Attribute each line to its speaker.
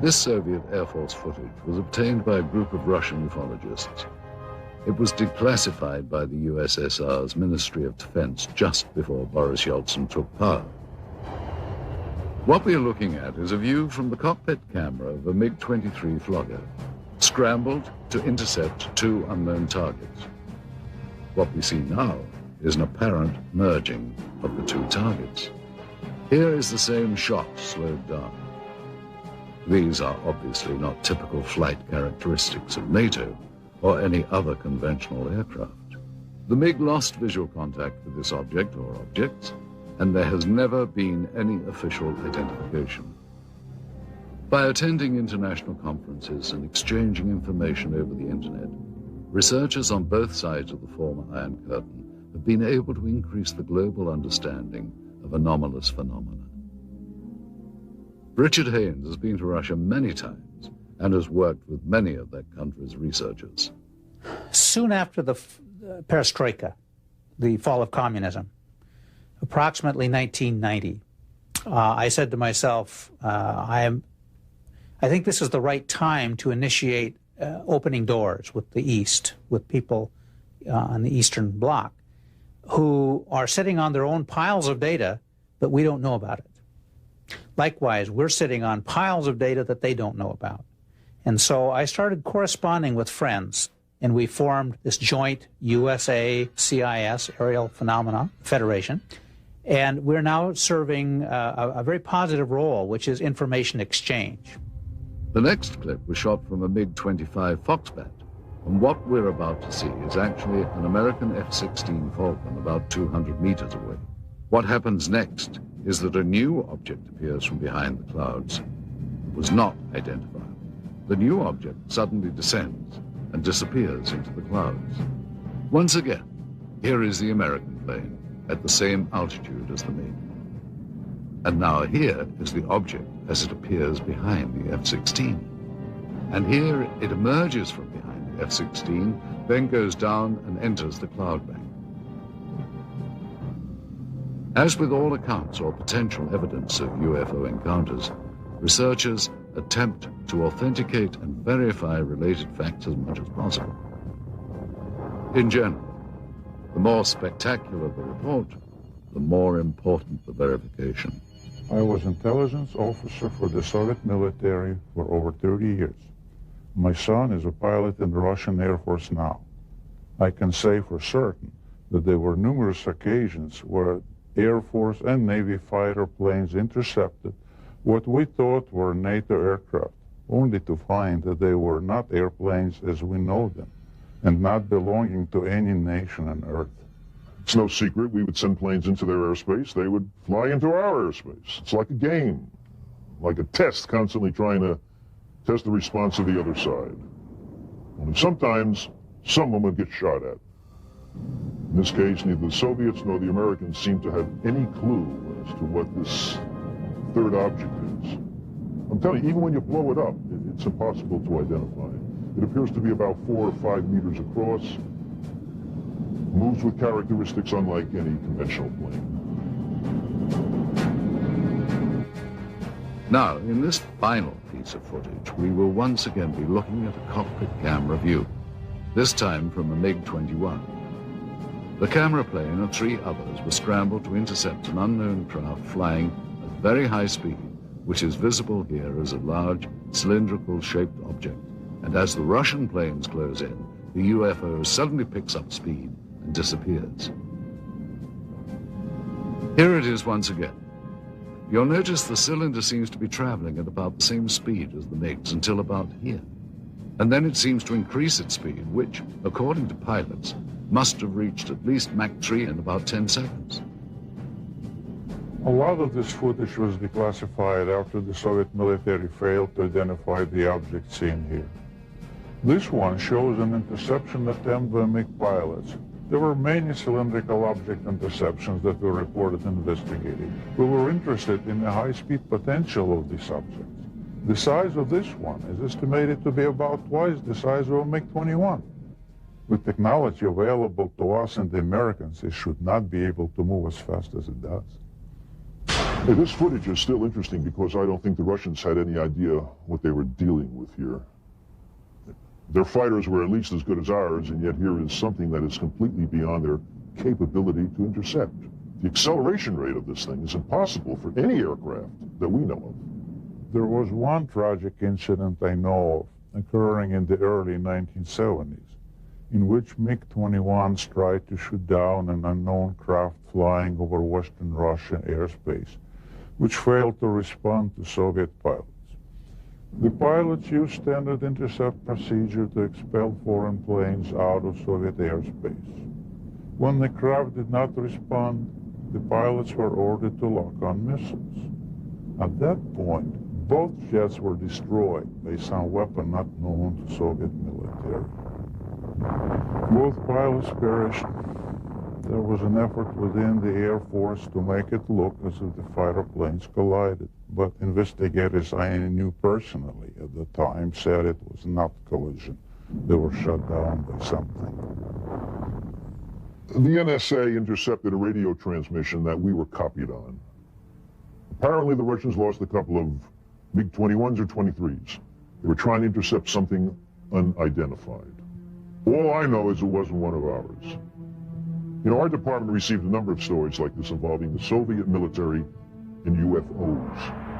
Speaker 1: This Soviet Air Force footage was obtained by a group of Russian ufologists. It was declassified by the USSR's Ministry of Defense just before Boris Yeltsin took power. What we are looking at is a view from the cockpit camera of a MiG-23 Flogger, scrambled to intercept two unknown targets. What we see now is an apparent merging of the two targets. Here is the same shot slowed down. These are obviously not typical flight characteristics of NATO or any other conventional aircraft. The MiG lost visual contact with this object or objects, and there has never been any official identification. By attending international conferences and exchanging information over the internet, researchers on both sides of the former Iron Curtain have been able to increase the global understanding of anomalous phenomena. Richard Haynes has been to Russia many times and has worked with many of that country's researchers.
Speaker 2: Soon after the perestroika, the fall of communism, approximately 1990, I said to myself, I think this is the right time to initiate opening doors with the East, with people on the Eastern Bloc who are sitting on their own piles of data, but we don't know about it. Likewise, we're sitting on piles of data that they don't know about. And so I started corresponding with friends, and we formed this joint USA-CIS Aerial Phenomena Federation. And we're now serving a very positive role, which is information exchange.
Speaker 1: The next clip was shot from a MiG-25 Foxbat, and what we're about to see is actually an American F-16 Falcon about 200 meters away. What happens next is that a new object appears from behind the clouds. It was not identified. The new object suddenly descends and disappears into the clouds. Once again, here is the American plane at the same altitude as the MiG. And now here is the object as it appears behind the F-16. And here it emerges from behind the F-16, then goes down and enters the cloud bank. As with all accounts or potential evidence of UFO encounters, researchers attempt to authenticate and verify related facts as much as possible. In general, the more spectacular the report, the more important the verification.
Speaker 3: I was intelligence officer for the Soviet military for over 30 years. My son is a pilot in the Russian Air Force now. I can say for certain that there were numerous occasions where Air Force and Navy fighter planes intercepted what we thought were NATO aircraft, only to find that they were not airplanes as we know them, and not belonging to any nation on Earth.
Speaker 4: It's no secret we would send planes into their airspace. They would fly into our airspace. It's like a game, like a test, constantly trying to test the response of the other side. Only sometimes someone would get shot at. In this case, neither the Soviets nor the Americans seem to have any clue as to what this third object is. I'm telling you, even when you blow it up, it's impossible to identify. It appears to be about 4 or 5 meters across, moves with characteristics unlike any conventional plane.
Speaker 1: Now, in this final piece of footage, we will once again be looking at a cockpit camera view, this time from a MiG-21. The camera plane and 3 others were scrambled to intercept an unknown craft flying at very high speed, which is visible here as a large cylindrical-shaped object. And as the Russian planes close in, the UFO suddenly picks up speed and disappears. Here it is once again. You'll notice the cylinder seems to be traveling at about the same speed as the MiGs until about here. And then it seems to increase its speed, which, according to pilots, must have reached at least Mach 3 in about 10 seconds.
Speaker 3: A lot of this footage was declassified after the Soviet military failed to identify the object seen here. This one shows an interception attempt by MiG pilots. There were many cylindrical object interceptions that were reported and investigated. We were interested in the high-speed potential of these objects. The size of this one is estimated to be about twice the size of a MiG-21. With technology available to us and the Americans, it should not be able to move as fast as it does.
Speaker 4: Hey, this footage is still interesting because I don't think the Russians had any idea what they were dealing with here. Their fighters were at least as good as ours, and yet here is something that is completely beyond their capability to intercept. The acceleration rate of this thing is impossible for any aircraft that we know of.
Speaker 3: There was one tragic incident I know of occurring in the early 1970s, in which MiG-21s tried to shoot down an unknown craft flying over Western Russian airspace, which failed to respond to Soviet pilots. The pilots used standard intercept procedure to expel foreign planes out of Soviet airspace. When the craft did not respond, the pilots were ordered to lock on missiles. At that point, both jets were destroyed by some weapon not known to Soviet military. Both pilots perished. There was an effort within the Air Force to make it look as if the fighter planes collided, but investigators I knew personally at the time said it was not collision. They were shot down by something.
Speaker 4: The NSA intercepted a radio transmission that we were copied on. Apparently the Russians lost a couple of MiG-21s or 23s. They were trying to intercept something unidentified. All I know is it wasn't one of ours. You know, our department received a number of stories like this involving the Soviet military and UFOs.